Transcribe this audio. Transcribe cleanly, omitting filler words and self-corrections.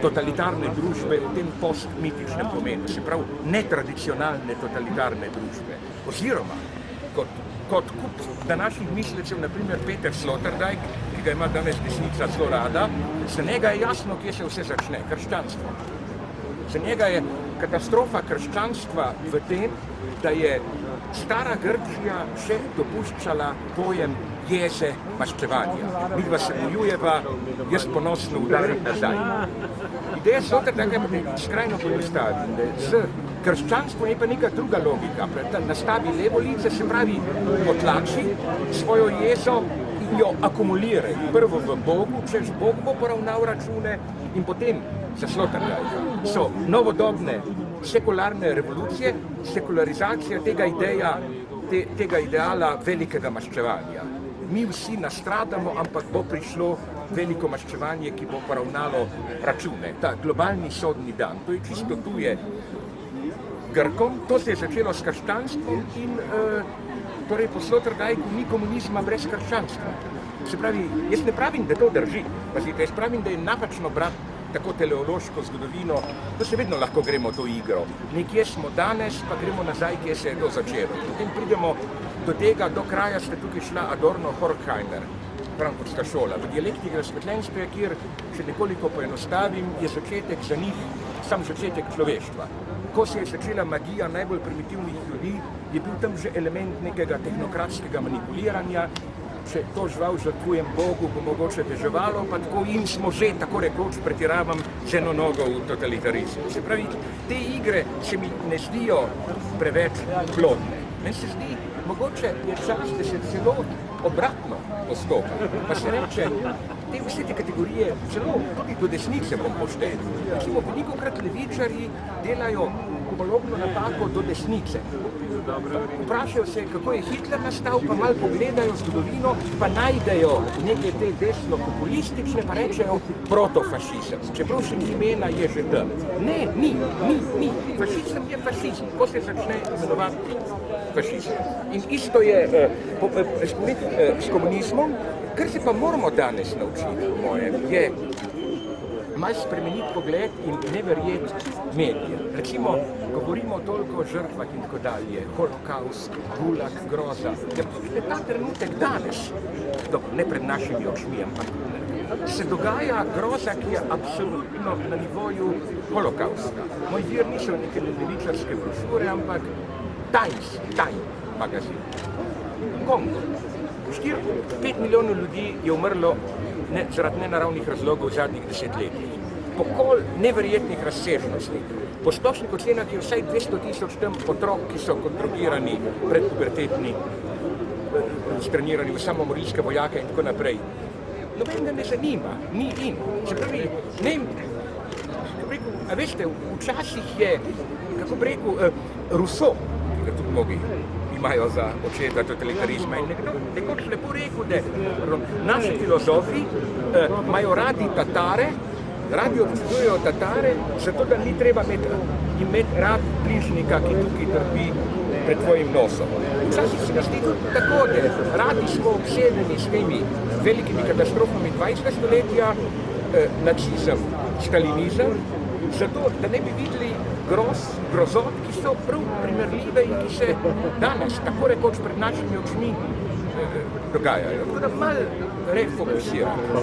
totalitarne družbe v tem postmitičnem pomenu, se pravi netradicionalne totalitarne družbe. Oziroma, kot kup današnjih mislecev, naprimer Peter Sloterdijk, ki ga ima danes desnica zelo rada, za njega je jasno, kje se vse začne, krščanstvo. Za njega je katastrofa krščanstva v tem, da je stara Grčija še dopuščala pojem jeze maščevanja. Midva se bojujeva, jaz ponosno udarim nazaj. Ideja Sloterdijka je skrajno poenostavljena. Z krščanstvom je pa neka druga logika. Nastavi levo lice, se pravi, potlači svojo jezo in jo akumuliraj. Prvo v Bogu, češ Bog bo poravnal račune, in potem za Sloterdijka so novodobne sekularne revolucije, sekularizacija tega ideala velikega maščevanja. Mi vsi nastradamo, ampak bo prišlo veliko maščevanje, ki bo poravnalo račune. Ta globalni sodni dan, to je čisto tuje Grkom, to se je začelo s krščanstvom in torej po Sloterdijku ni komunizma brez krščanstva. Se pravi, jaz ne pravim, da to drži, jaz pravim, da je napačno brati tako teleološko zgodovino, da se vedno lahko gremo to igro. Nekje smo danes, pa gremo nazaj, kje se je to začelo. Potem pridemo do tega, do kraja ste tukaj šla Adorno Horkheimer, frankfurtska šola. V dialektiki razsvetljenstva, kjer še nekoliko poenostavim, je začetek za njih sam začetek človeštva. Ko se je začela magija najbolj primitivnih ljudi, je bil tam že element nekega tehnokratskega manipuliranja. Če to žival žrtvujem Bogu, bo mogoče deževalo, pa tako in smo že, tako rekoč, pretiravam, z eno nogo v totalitarizmu. Se pravi, te igre se mi ne zdijo preveč plodne. Meni se zdi, mogoče je čas, da se celo obratno postopa. Pa se reče, vse te kategorije, celo tudi do desnice bom pošten. Recimo, velikokrat levičarji delajo homologno napako do desnice. Vprašajo se, kako je Hitler nastal, pa malo pogledajo zgodovino, pa najdejo neke te desno-populistične, pa rečejo protofašizem. Čeprav še imena je že tam. Ne, ni. Fašizem je fašizem. Ko se začne imenovati fašizem. In isto je s komunizmom, kar se pa moramo danes naučiti, po mojem, je malo spremeniti pogled in ne verjeti medijem. Recimo, govorimo toliko o žrtvah in tako dalje, holokaust, gulag, groza. Ja, ta trenutek danes, ne pred našimi očmi, ampak se dogaja groza, ki je absolutno na nivoju holokausta. Moj vir niso neke levičarske brošure, ampak Time magazin. Kongo. 5 milijonov ljudi je umrlo zaradi nenaravnih razlogov v zadnjih 10 letih. Pokol neverjetnih razsežnosti. Po splošnih ocenah je vsaj 200,000 tam otrok, ki so kot drogirani, predpubertetni, strenirani v samomorilske vojake in tako naprej. Noben ga ne zanima, ni in. Se pravi, a veste, včasih je, kako bi rekel, Rousseau, ki ga tudi mnogi imajo za očeta totalitarizma. In nekoč lepo rekel, da naši filozofi imajo radi Tatare, radi občudujejo Tatare, zato da ni treba imeti rad bližnika, ki tukaj trpi pred tvojim nosom. Včasih se nas zdi tako, da radi smo obsedeni s temi velikimi katastrofami 20. stoletja, nacizem, stalinizem, zato da ne bi videli grozot, ki so prav primerljive in ki se danes, tako rekoč pred našimi očmi, dogajajo. Tako da malo refokusiramo.